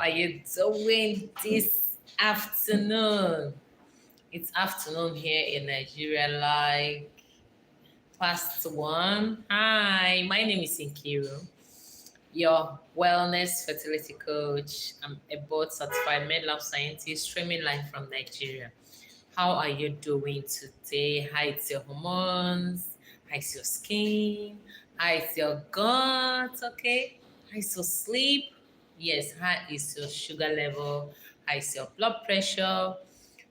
are you doing this afternoon? It's afternoon here in Nigeria, like past one. Hi, my name is Inkiru, your wellness fertility coach. I'm a board certified midlife scientist streaming live from Nigeria. How are you doing today? How is your hormones? How is your skin? How is your gut? Okay. How is your sleep? Yes. How is your sugar level? How is your blood pressure?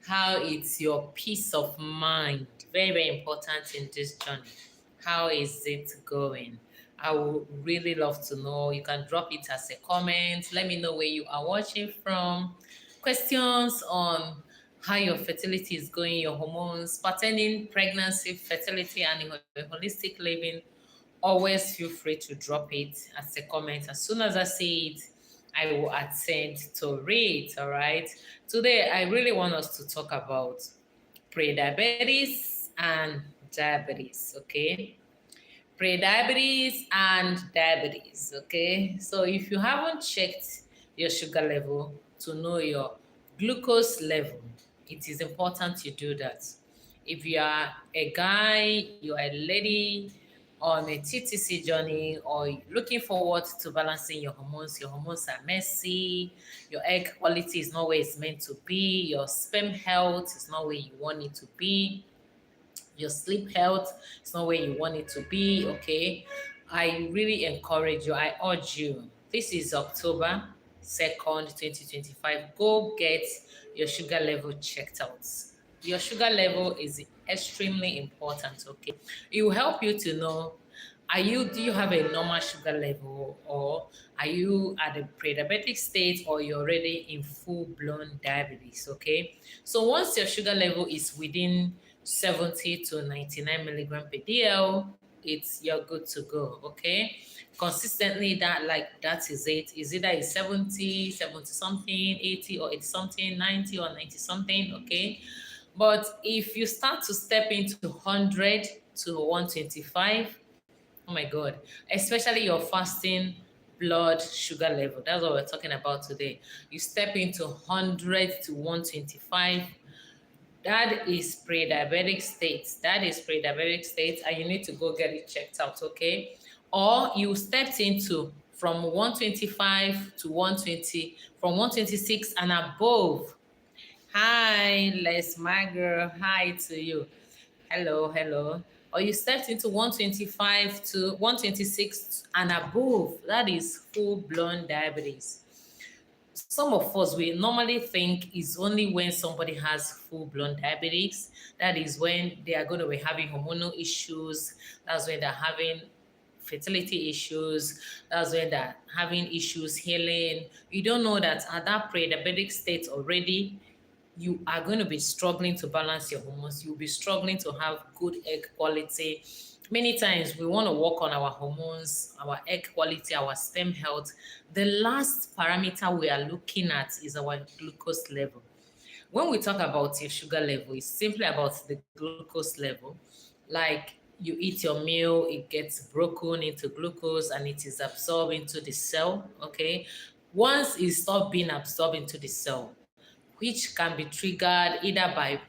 How is your peace of mind? Very, very important in this journey. How is it going? I would really love to know. You can drop it as a comment. Let me know where you are watching from. Questions on how your fertility is going, your hormones, pertaining pregnancy, fertility, and holistic living. Always feel free to drop it as a comment. As soon as I see it, I will attend to read. All right. Today, I really want us to talk about pre-diabetes and diabetes. Okay, pre-diabetes and diabetes. Okay, so if you haven't checked your sugar level to know your glucose level, it is important you do that. If you are a guy, you are a lady on a TTC journey, or looking forward to balancing your hormones are messy, your egg quality is not where it's meant to be, your sperm health is not where you want it to be, your sleep health is not where you want it to be, okay? I really encourage you, I urge you. This is October 2nd, 2025. Go get your sugar level checked out. Your sugar level is extremely important, okay? It will help you to know, do you have a normal sugar level, or are you at a pre-diabetic state, or you're already in full-blown diabetes, okay? So once your sugar level is within 70 to 99 milligram per DL, you're good to go, okay? Consistently, that is it. Is either it's 70, 70 something, 80 or 80 something, 90 or 90 something, okay? But if you start to step into 100 to 125, oh my God, especially your fasting blood sugar level, that's what we're talking about today. You step into 100 to 125, that is pre-diabetic state. That is pre-diabetic state, and you need to go get it checked out, okay? Or you stepped into from 125 to 120, from 126 and above. Hi, Les, my girl. Hi to you. Hello, hello. Or you stepped into 125 to 126 and above. That is full-blown diabetes. Some of us, we normally think is only when somebody has full-blown diabetes. That is when they are going to be having hormonal issues. That's when they're having fertility issues. That's when they're having issues healing. You don't know that at that pre-diabetic state already, you are going to be struggling to balance your hormones. You'll be struggling to have good egg quality. Many times we want to work on our hormones, our egg quality, our sperm health. The last parameter we are looking at is our glucose level. When we talk about your sugar level, it's simply about the glucose level. Like, you eat your meal, it gets broken into glucose and it is absorbed into the cell, okay? Once it stops being absorbed into the cell, which can be triggered either by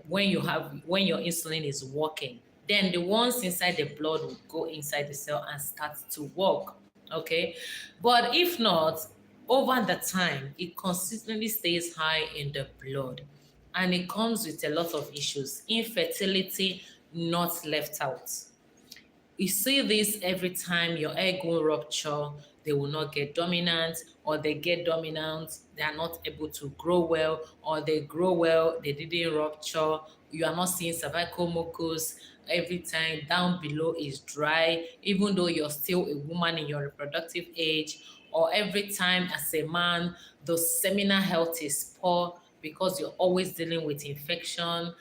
when your insulin is working, then the ones inside the blood will go inside the cell and start to work, okay? But if not, over the time it consistently stays high in the blood, and it comes with a lot of issues, infertility not left out. You see this every time your egg will rupture, they will not get dominant, or they get dominant, they are not able to grow well, or they grow well, they didn't rupture. You are not seeing cervical mucus. Every time down below is dry, even though you're still a woman in your reproductive age, or every time as a man, the seminal health is poor because you're always dealing with infection.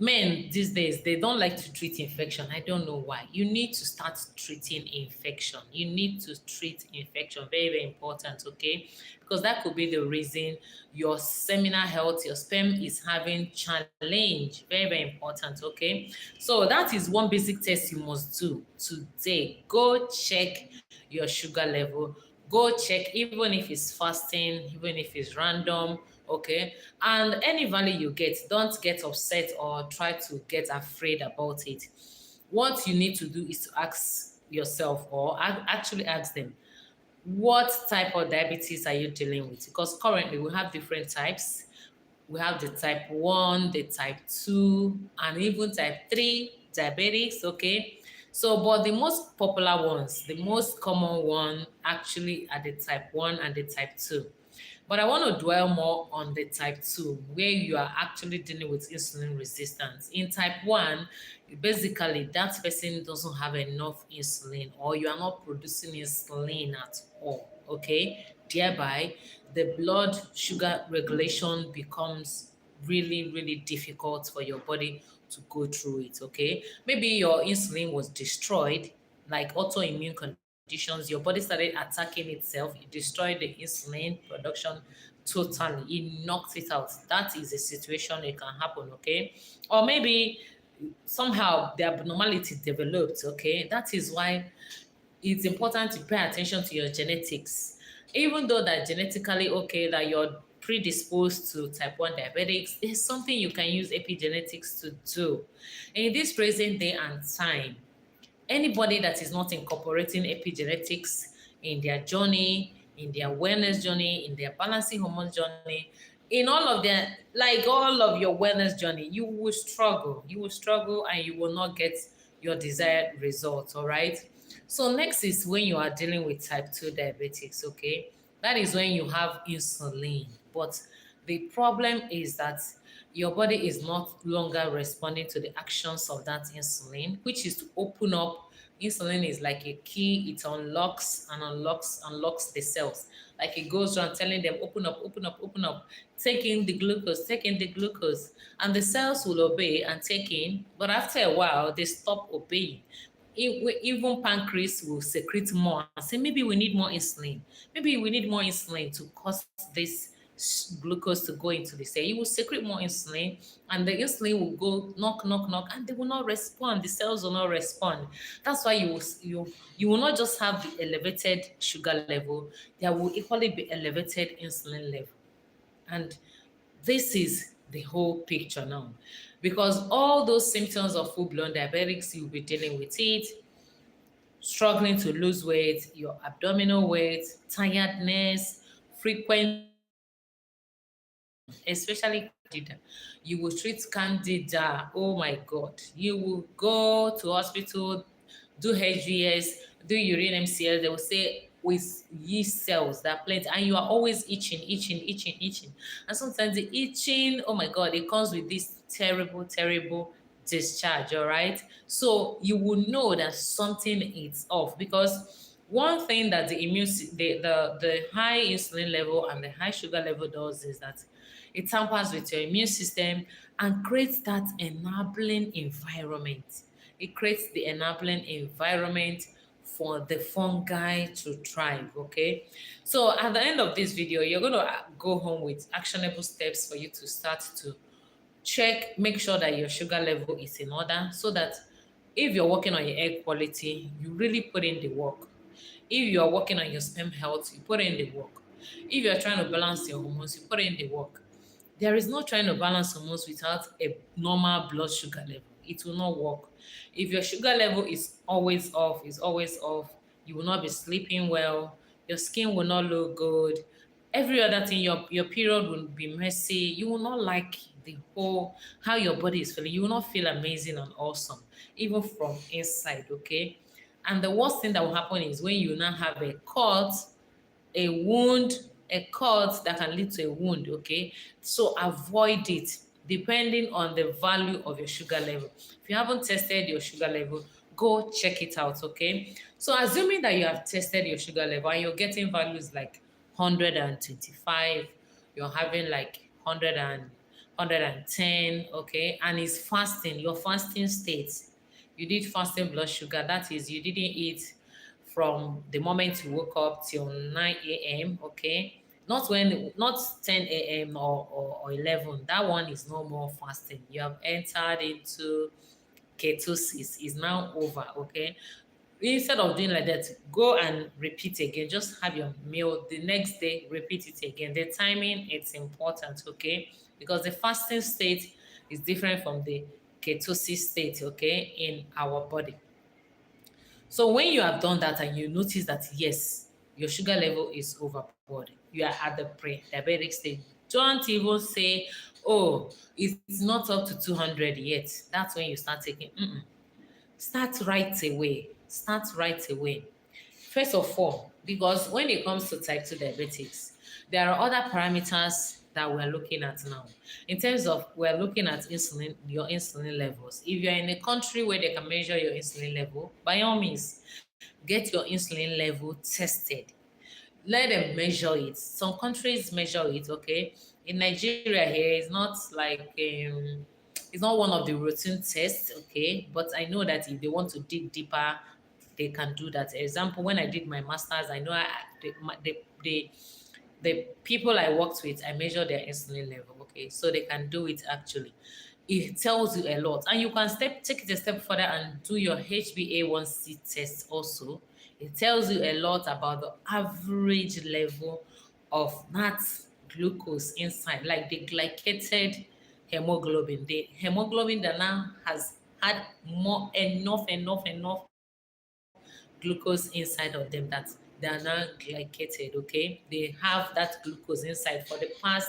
Men these days, they don't like to treat infection. I don't know why. You need to start treating infection. You need to treat infection. Very, very important, okay? Because that could be the reason your seminal health, your sperm is having challenge. Very, very important, okay? So that is one basic test you must do today. Go check your sugar level. Go check, even if it's fasting, even if it's random, okay? And any value you get, don't get upset or try to get afraid about it. What you need to do is to ask yourself, or actually ask them, what type of diabetes are you dealing with? Because currently we have different types. We have the type 1, the type 2, and even type 3 diabetics, okay? So, but the most popular ones, the most common one actually are the type 1 and the type 2. But I want to dwell more on the type 2, where you are actually dealing with insulin resistance. In type 1, basically that person doesn't have enough insulin, or you are not producing insulin at all, okay? Thereby, the blood sugar regulation becomes really, really difficult for your body to go through it, okay? Maybe your insulin was destroyed, like autoimmune conditions, your body started attacking itself, it destroyed the insulin production totally, it knocked it out. That is a situation it can happen, okay? Or maybe somehow the abnormality developed, okay? That is why it's important to pay attention to your genetics. Even though that genetically, okay, that you're predisposed to type 1 diabetics, there's something you can use epigenetics to do. In this present day and time, anybody that is not incorporating epigenetics in their journey, in their wellness journey, in their balancing hormone journey, in all of their, like all of your wellness journey, you will struggle. You will struggle and you will not get your desired results, all right? So next is when you are dealing with type 2 diabetics, okay? That is when you have insulin. But the problem is that your body is not longer responding to the actions of that insulin, which is to open up. Insulin is like a key, it unlocks and unlocks the cells. Like it goes around telling them, open up, open up, open up, take in the glucose, take in the glucose. And the cells will obey and take in, but after a while, they stop obeying. Even pancreas will secrete more and say, maybe we need more insulin. Maybe we need more insulin to cause this glucose to go into the cell. You will secrete more insulin, and the insulin will go knock, knock, knock, and they will not respond. The cells will not respond. That's why you will not just have the elevated sugar level, there will equally be elevated insulin level. And this is the whole picture now. Because all those symptoms of full-blown diabetics, you'll be dealing with it, struggling to lose weight, your abdominal weight, tiredness, frequent especially candida. You will treat candida. Oh my God. You will go to hospital, do HVS, do urine MCL. They will say with yeast cells that plenty, and you are always itching, itching, itching, itching. And sometimes the itching, oh my God, it comes with this terrible, terrible discharge. All right. So you will know that something is off, because one thing that the high insulin level and the high sugar level does is that it tampers with your immune system and creates that enabling environment. It creates the enabling environment for the fungi to thrive, okay? So at the end of this video, you're going to go home with actionable steps for you to start to check, make sure that your sugar level is in order, so that if you're working on your egg quality, you really put in the work. If you're working on your sperm health, you put in the work. If you're trying to balance your hormones, you put in the work. There is no trying to balance hormones without a normal blood sugar level. It will not work. If your sugar level is always off, you will not be sleeping well, your skin will not look good, every other thing, your period will be messy, you will not like the whole how your body is feeling. You will not feel amazing and awesome, even from inside, okay? And the worst thing that will happen is when you now have a cut, a wound, a cut that can lead to a wound, okay? So avoid it depending on the value of your sugar level. If you haven't tested your sugar level, go check it out, okay? So assuming that you have tested your sugar level and you're getting values like 125, you're having like 100 and 110, okay? And it's fasting, your fasting state. You did fasting blood sugar, that is, you didn't eat from the moment you woke up till 9 a.m., okay? Not 10 a.m. or 11. That one is no more fasting. You have entered into ketosis, is now over, okay? Instead of doing like that, go and repeat again. Just have your meal the next day, repeat it again. The timing, it's important, okay? Because the fasting state is different from the ketosis state, okay, in our body. So when you have done that and you notice that yes, your sugar level is overboard, you are at the pre-diabetic stage. Don't even say, oh, it's not up to 200 yet. That's when you start taking. Start right away. Start right away. First of all, because when it comes to type 2 diabetics, there are other parameters that we're looking at now. In terms of, we're looking at insulin, your insulin levels. If you're in a country where they can measure your insulin level, by all means, get your insulin level tested. Let them measure it. Some countries measure it, okay? In Nigeria here, it's not one of the routine tests, okay? But I know that if they want to dig deeper, they can do that. Example, when I did my masters, I know the people I worked with, I measure their insulin level, okay? So they can do it actually. It tells you a lot. And you can take it a step further and do your HbA1c test also. It tells you a lot about the average level of that glucose inside, like the glycated hemoglobin. The hemoglobin that now has had more enough glucose inside of them that they are now glycated, okay? They have that glucose inside for the past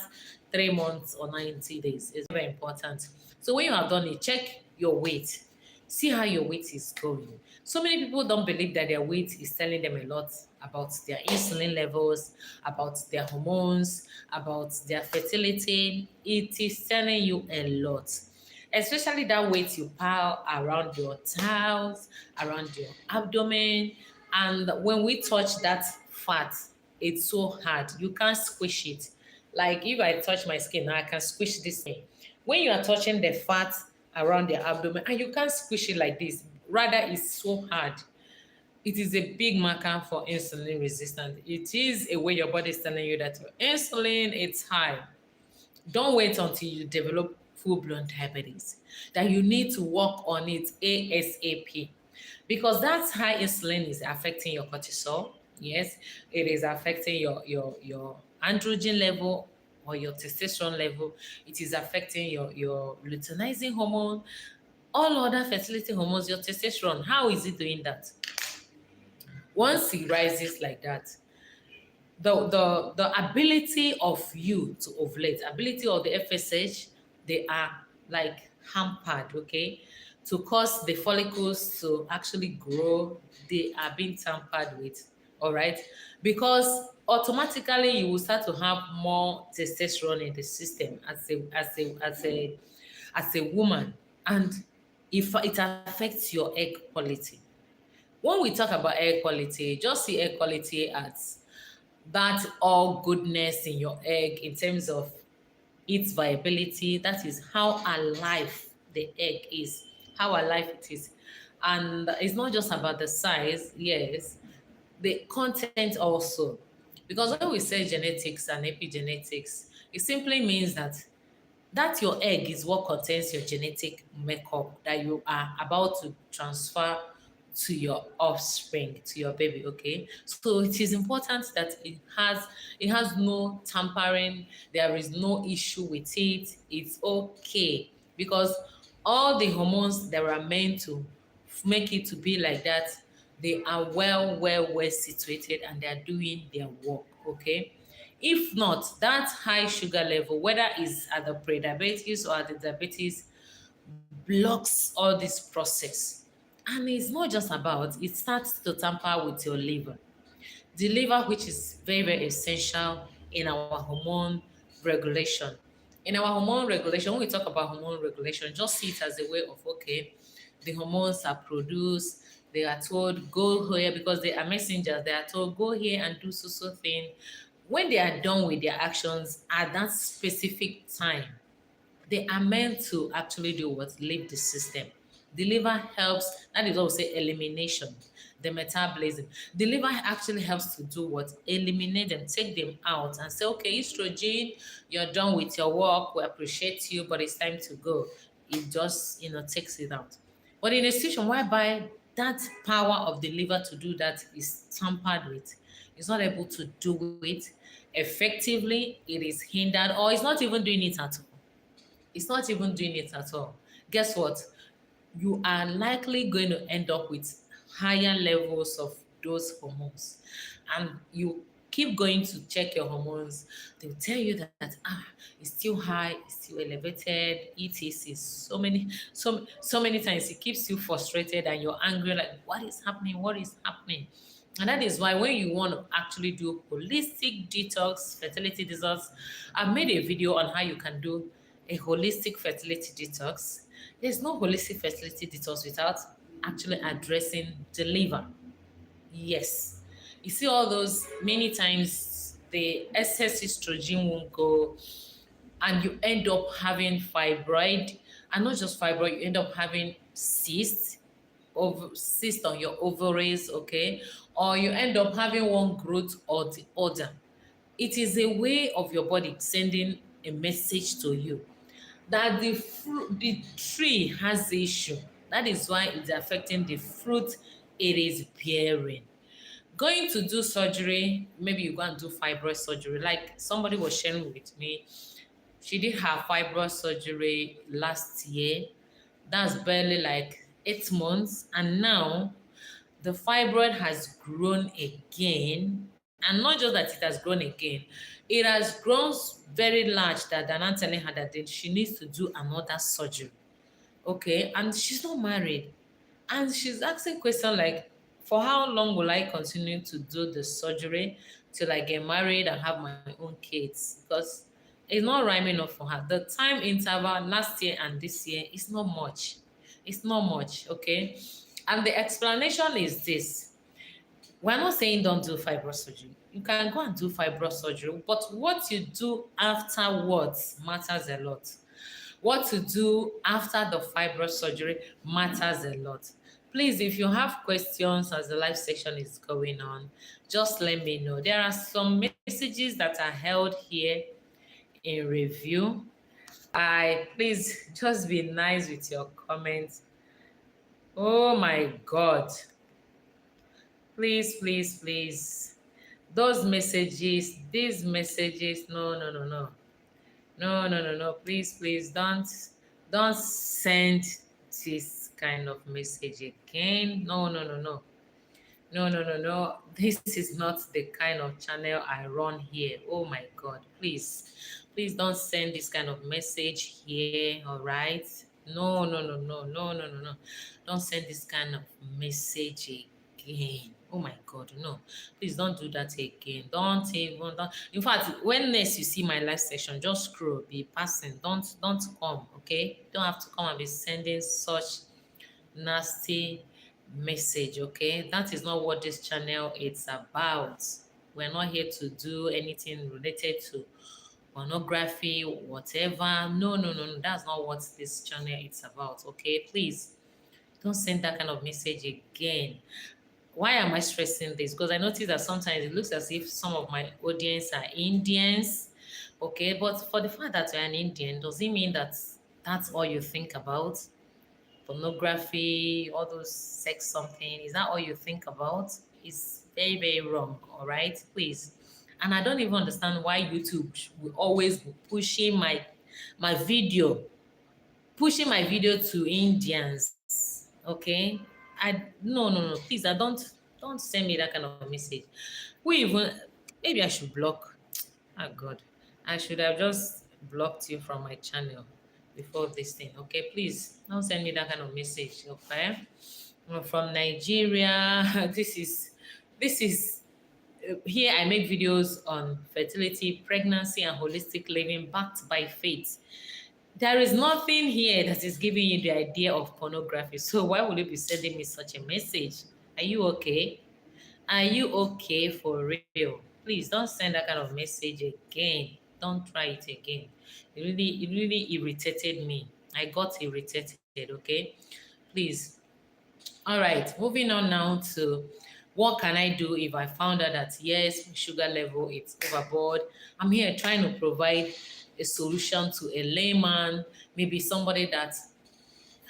3 months or 90 days. It's very important. So when you have done it, check your weight. See how your weight is going. So many people don't believe that their weight is telling them a lot about their insulin levels, about their hormones, about their fertility. It is telling you a lot, especially that weight you pile around your thighs, around your abdomen. And when we touch that fat, it's so hard. You can't squish it. Like if I touch my skin now, I can squish this thing. When you are touching the fat around the abdomen and you can't squish it like this, rather it's so hard. It is a big marker for insulin resistance. It is a way your body is telling you that your insulin is high. Don't wait until you develop full-blown diabetes. That you need to work on it ASAP. Because that high insulin is affecting your cortisol. Yes, it is affecting your androgen level or your testosterone level. It is affecting your luteinizing hormone, all other fertility hormones, your testosterone. How is it doing that? Once it rises like that, the ability of you to ovulate, ability of the FSH, they are like hampered, okay? To cause the follicles to actually grow, they are being tampered with, all right? Because automatically you will start to have more testosterone in the system as a woman, and if it affects your egg quality. When we talk about air quality, just see air quality as that all goodness in your egg in terms of its viability. That is how alive the egg is, how alive it is. And it's not just about the size, yes, the content also. Because when we say genetics and epigenetics, it simply means that your egg is what contains your genetic makeup that you are about to transfer to your offspring, to your baby, okay? So it is important that it has no tampering, there is no issue with it. It's okay because all the hormones that are meant to make it to be like that, they are well situated and they are doing their work, okay? If not, that high sugar level, whether it's at the pre-diabetes or at the diabetes, blocks all this process. And it's not just about, it starts to tamper with your liver. The liver, which is very essential in our hormone regulation. In our hormone regulation, when we talk about hormone regulation, just see it as a way of, okay, the hormones are produced, they are told, go here, because they are messengers, they are told, go here and do so thing. When they are done with their actions at that specific time, they are meant to actually do what? Leave the system. The liver helps, that is what we say elimination, the metabolism. The liver actually helps to do what? Eliminate them, take them out and say, okay, estrogen, you're done with your work, we appreciate you, but it's time to go. It just, takes it out. But in a situation whereby that power of the liver to do that is tampered with. It's not able to do it effectively, it is hindered, or it's not even doing it at all. It's not even doing it at all. Guess what? You are likely going to end up with higher levels of those hormones. And you keep going to check your hormones, they'll tell you that it's still high, it's still elevated, etc. So many times it keeps you frustrated and you're angry, like what is happening? What is happening? And that is why when you want to actually do holistic detox, fertility detox, I've made a video on how you can do a holistic fertility detox. There's no holistic fertility detox without actually addressing the liver. Yes. You see all those many times the excess estrogen won't go and you end up having fibroid, and not just fibroid, you end up having cysts, cyst on your ovaries, okay? Or you end up having one growth or the other. It is a way of your body sending a message to you that the tree has the issue. That is why it's affecting the fruit it is bearing. Going to do surgery, maybe you go and do fibroid surgery. Like somebody was sharing with me, she did her fibroid surgery last year. That's barely like 8 months. And now the fibroid has grown again. And not just that it has grown again, it has grown very large that they're not telling her that she needs to do another surgery. Okay, and she's not married. And she's asking questions like, for how long will I continue to do the surgery till I get married and have my own kids? Because it's not rhyming up for her. The time interval last year and this year is not much. It's not much, okay? And the explanation is this. We're not saying don't do fibro surgery. You can go and do fibro surgery, but what you do afterwards matters a lot. What to do after the fibro surgery matters a lot. Please, if you have questions as the live session is going on, just let me know. There are some messages that are held here in review. Please just be nice with your comments. Oh my God. Please, please, please. Those messages, these messages, no, no, no, no. No, no, no, no. Please, please don't send this kind of message again. No, no, no, no. No, no, no, no. This is not the kind of channel I run here. Oh my God. Please. Please don't send this kind of message here. All right. No, no, no, no, no, no, no, no. Don't send this kind of message again. Oh my God, no. Please don't do that again. Don't. In fact, when next you see my live session, just scroll, be passing. Don't come, okay? You don't have to come and be sending such nasty message, okay? That is not what this channel is about. We're not here to do anything related to pornography, whatever. No, no, no, no. That's not what this channel is about, okay? Please don't send that kind of message again. Why am I stressing this? Because I notice that sometimes it looks as if some of my audience are Indians, okay? But for the fact that you're an Indian, does it mean that that's all you think about? Pornography, all those sex something, is that all you think about? It's very, very wrong, all right? Please. And I don't even understand why YouTube will always be pushing my video to Indians. Okay? No, no, no. Please, don't send me that kind of message. Maybe I should block. Oh God. I should have just blocked you from my channel before this thing. Okay, please don't send me that kind of message. Okay. I'm from Nigeria. This is here I make videos on fertility, pregnancy, and holistic living backed by faith. There is nothing here that is giving you the idea of pornography. So why would you be sending me such a message? Are you okay? Are you okay for real? Please don't send that kind of message again. Don't try it again. It really irritated me. I got irritated, okay? Please. All right, moving on now to what can I do if I found out that yes, sugar level is overboard. I'm here trying to provide a solution to a layman, maybe somebody that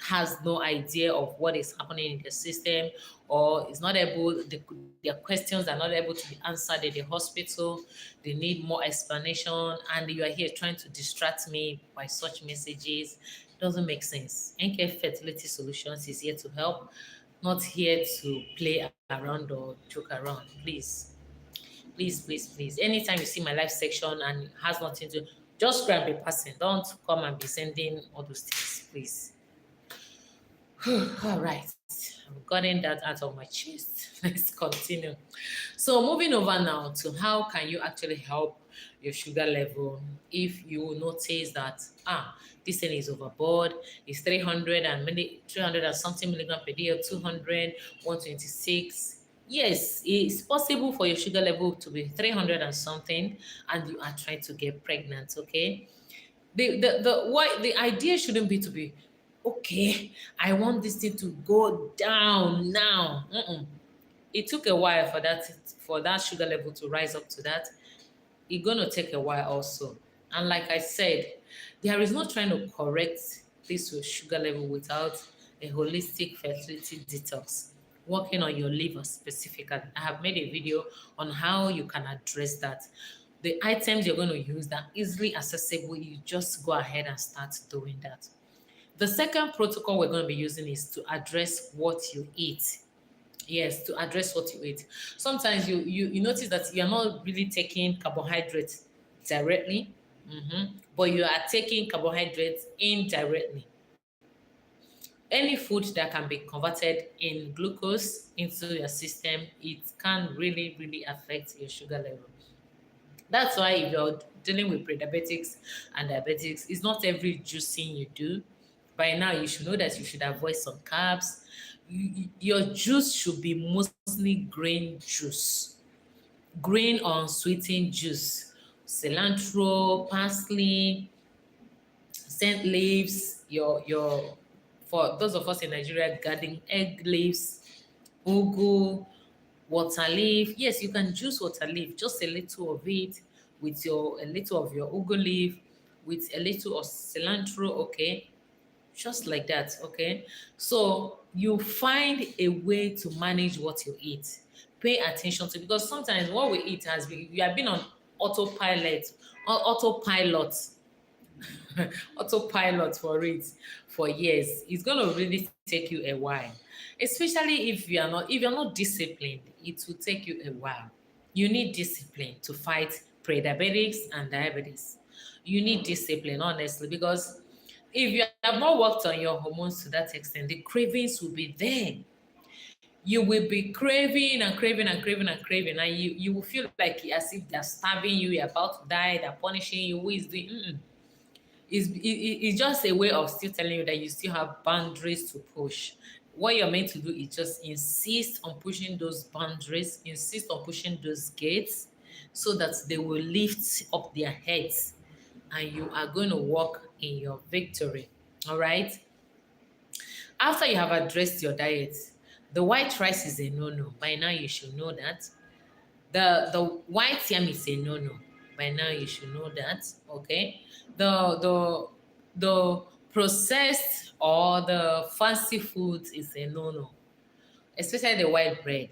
has no idea of what is happening in the system, or is not able, their questions are not able to be answered in the hospital, they need more explanation, and you are here trying to distract me by such messages. It doesn't make sense. NK Fertility Solutions is here to help, not here to play around or joke around. Please, please. Anytime you see my live section and it has nothing to, just grab a person. Don't come and be sending all those things, please. All right, I've gotten that out of my chest. Let's continue. So moving over now to how can you actually help your sugar level if you notice that this thing is overboard, it's 300 and 300 and something milligram per day, or 200, 126. Yes, it's possible for your sugar level to be 300 and something, and you are trying to get pregnant. Okay, the idea shouldn't be to be, okay, I want this thing to go down now. It took a while for that sugar level to rise up to that. It's gonna take a while also. And like I said, there is no trying to correct this your sugar level without a holistic fertility detox, working on your liver specifically. I have made a video on how you can address that. The items you're going to use that are easily accessible, you just go ahead and start doing that. The second protocol we're going to be using is to address what you eat. Yes, to address what you eat. Sometimes you notice that you're not really taking carbohydrates directly, but you are taking carbohydrates indirectly. Any food that can be converted in glucose into your system, it can really affect your sugar level. That's why if you're dealing with pre-diabetics and diabetics, it's not every juicing you do. By now, you should know that you should avoid some carbs. Your juice should be mostly grain juice, grain or unsweetened juice, cilantro, parsley, scent leaves, your for those of us in Nigeria, garden egg leaves, ugu, water leaf. Yes, you can juice water leaf, just a little of it with a little of your ugu leaf, with a little of cilantro, okay? Just like that, okay? So you find a way to manage what you eat. Pay attention to, because sometimes what we eat has been, we have been on autopilot, autopilot, autopilot for it for years. It's gonna really take you a while, especially if you're not disciplined. It will take you a while. You need discipline to fight pre-diabetics and diabetes. You need discipline, honestly, because if you have not worked on your hormones to that extent, the cravings will be there. You will be craving and craving and craving and craving, and you will feel like as if they're starving you, you're about to die, they're punishing you. Who is doing? It's just a way of still telling you that you still have boundaries to push. What you're meant to do is just insist on pushing those boundaries, insist on pushing those gates, so that they will lift up their heads and you are going to walk in your victory. All right? After you have addressed your diet, the white rice is a no-no. By now you should know that. The white yam is a no-no. By now you should know that. Okay? The processed or the fancy foods is a no-no. Especially the white bread.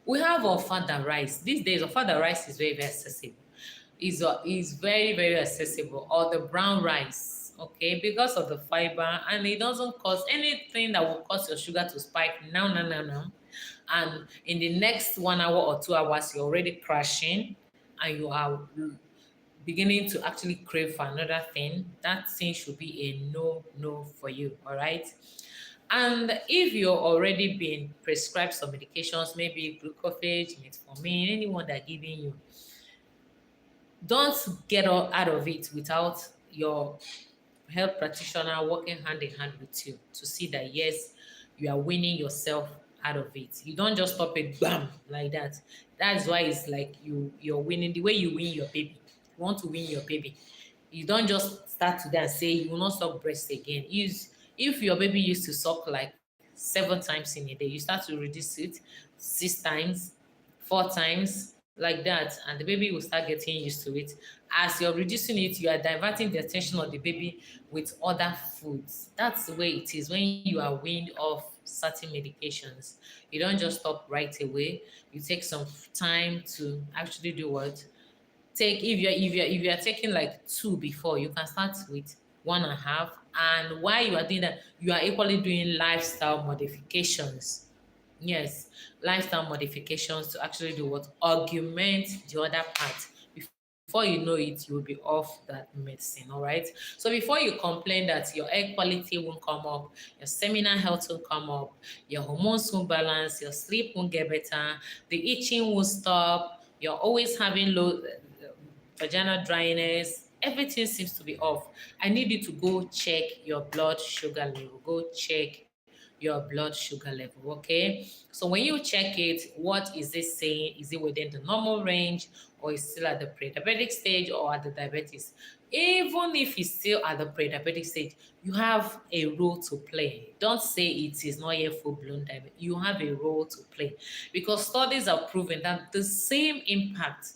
We have ofada rice. These days, ofada rice is very accessible. Is very accessible. Or the brown rice, okay, because of the fiber, and it doesn't cause anything that will cause your sugar to spike now. And in the next 1 hour or 2 hours, you're already crashing, and you are beginning to actually crave for another thing. That thing should be a no for you. All right. And if you're already been prescribed some medications, maybe glucophage, metformin, anyone they're giving you, don't get out of it without your health practitioner working hand in hand with you to see that, yes, you are winning yourself out of it. You don't just stop it, bam, like that. That's why it's like you're winning the way you win your baby. You want to win your baby. You don't just start today and say you will not suck breast again. If your baby used to suck like 7 times in a day, you start to reduce it 6 times, 4 times, like that, and the baby will start getting used to it. As you're reducing it, you are diverting the attention of the baby with other foods. That's the way it is when you are weaned off certain medications. You don't just stop right away. You take some time to actually do what? Take if you're taking like two before, you can start with one and a half. And while you are doing that, you are equally doing lifestyle modifications. Yes, lifestyle modifications to actually do what? Augment the other part. Before you know it, you will be off that medicine, all right? So before you complain that your egg quality won't come up, your seminal health won't come up, your hormones won't balance, your sleep won't get better, the itching won't stop, you're always having low vaginal dryness, everything seems to be off. I need you to go check your blood sugar level. Go check your blood sugar level, okay? So when you check it, what is it saying? Is it within the normal range, or is still at the pre-diabetic stage, or at the diabetes? Even if it's still at the pre-diabetic stage, you have a role to play. Don't say it is not yet full-blown diabetes. You have a role to play, because studies are proving that the same impact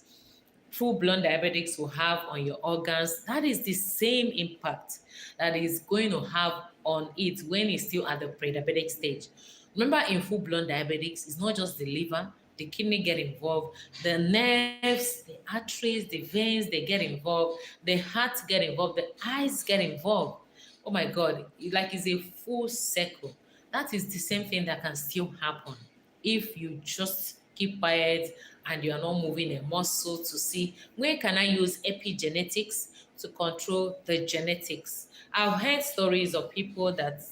full-blown diabetics will have on your organs, that is the same impact that is going to have on it when it's still at the pre-diabetic stage. Remember, in full-blown diabetics, it's not just the liver, the kidney get involved, the nerves, the arteries, the veins, they get involved, the heart get involved, the eyes get involved. Oh my God, like it's a full circle. That is the same thing that can still happen if you just keep quiet and you are not moving a muscle to see where can I use epigenetics to control the genetics. I've heard stories of people that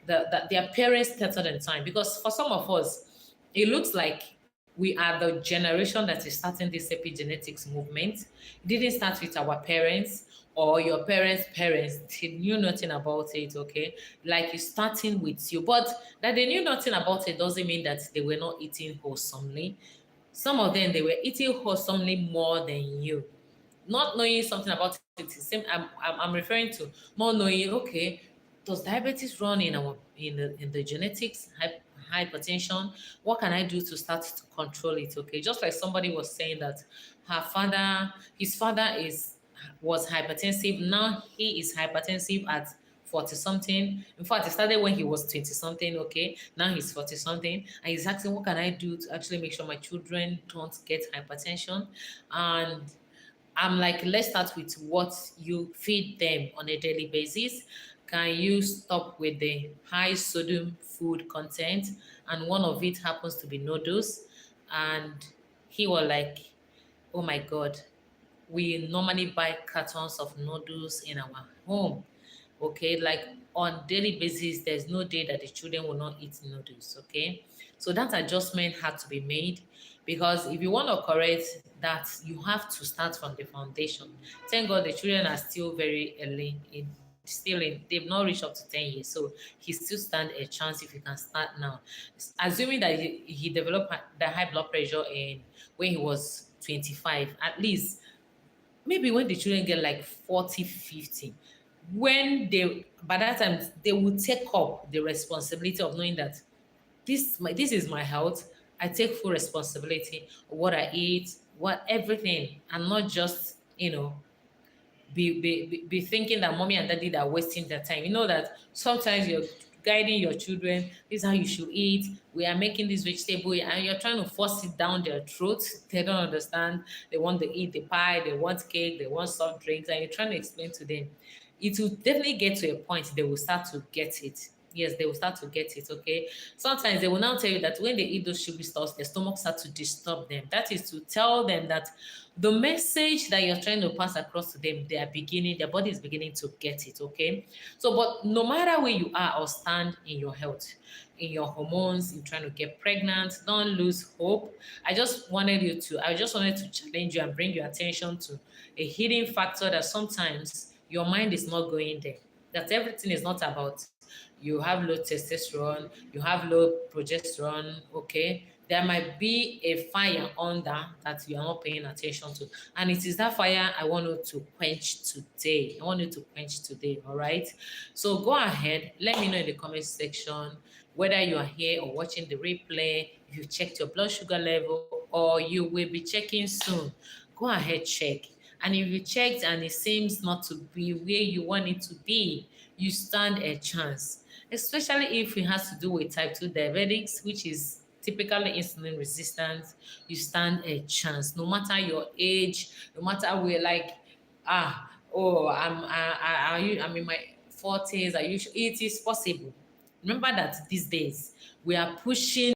their parents started in time, because for some of us, it looks like we are the generation that is starting this epigenetics movement. It didn't start with our parents or your parents' parents. They knew nothing about it, okay? Like it's starting with you. But that they knew nothing about it doesn't mean that they were not eating wholesomely. Some of them, they were eating wholesomely more than you. Not knowing something about it is same. I'm referring to not knowing. Okay, does diabetes run in our in the genetics? Hypertension. What can I do to start to control it? Okay, just like somebody was saying that his father was hypertensive. Now he is hypertensive at 40 something. In fact, it started when he was 20 something. Okay, now he's 40 something, and he's asking, what can I do to actually make sure my children don't get hypertension? And I'm like, let's start with what you feed them on a daily basis. Can you stop with the high sodium food content? And one of it happens to be noodles. And he was like, oh my God, we normally buy cartons of noodles in our home. Okay, like on daily basis, there's no day that the children will not eat noodles. Okay, so that adjustment had to be made, because if you want to correct that, you have to start from the foundation. Thank God the children are still very early they've not reached up to 10 years, so he still stand a chance if you can start now. Assuming that he developed the high blood pressure in when he was 25, at least maybe when the children get like 40, 50, when they by that time they will take up the responsibility of knowing that this is my health. I take full responsibility of what I eat, what everything. I'm not just, be thinking that mommy and daddy are wasting their time. You know that sometimes you're guiding your children, this is how you should eat. We are making this vegetable, and you're trying to force it down their throat. They don't understand. They want to eat the pie, they want cake, they want soft drinks, and you're trying to explain to them. It will definitely get to a point they will start to get it. Yes, they will start to get it, okay? Sometimes they will now tell you that when they eat those sugary stuff, their stomach starts to disturb them. That is to tell them that the message that you're trying to pass across to them, their body is beginning to get it, okay? So, but no matter where you are or stand in your health, in your hormones, in trying to get pregnant, don't lose hope. I just wanted to challenge you and bring your attention to a hidden factor that sometimes your mind is not going there. That everything is not about you have low testosterone, you have low progesterone, okay? There might be a fire under that you are not paying attention to. And it is that fire I want you to quench today. I want you to quench today, all right? So go ahead, let me know in the comment section whether you are here or watching the replay, if you checked your blood sugar level, or you will be checking soon. Go ahead, check. And if you checked and it seems not to be where you want it to be, you stand a chance. Especially if it has to do with type 2 diabetics, which is typically insulin resistant, you stand a chance. No matter your age, no matter where, like, I'm in my 40s. It is possible. Remember that these days we are pushing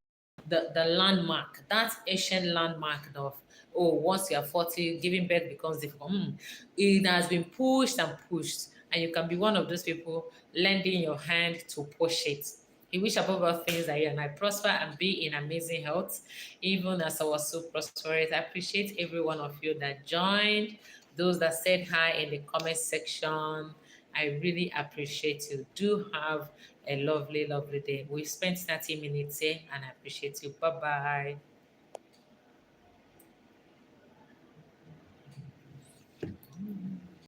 the landmark, that ancient landmark of, oh, once you are 40, giving birth becomes difficult. It has been pushed and pushed, and you can be one of those people lending your hand to push it. I wish above all things that you and I prosper and be in amazing health, even as I was so prosperous. I appreciate every one of you that joined, those that said hi in the comment section. I really appreciate you. Do have a lovely, lovely day. We've spent 30 minutes here and I appreciate you. Bye bye.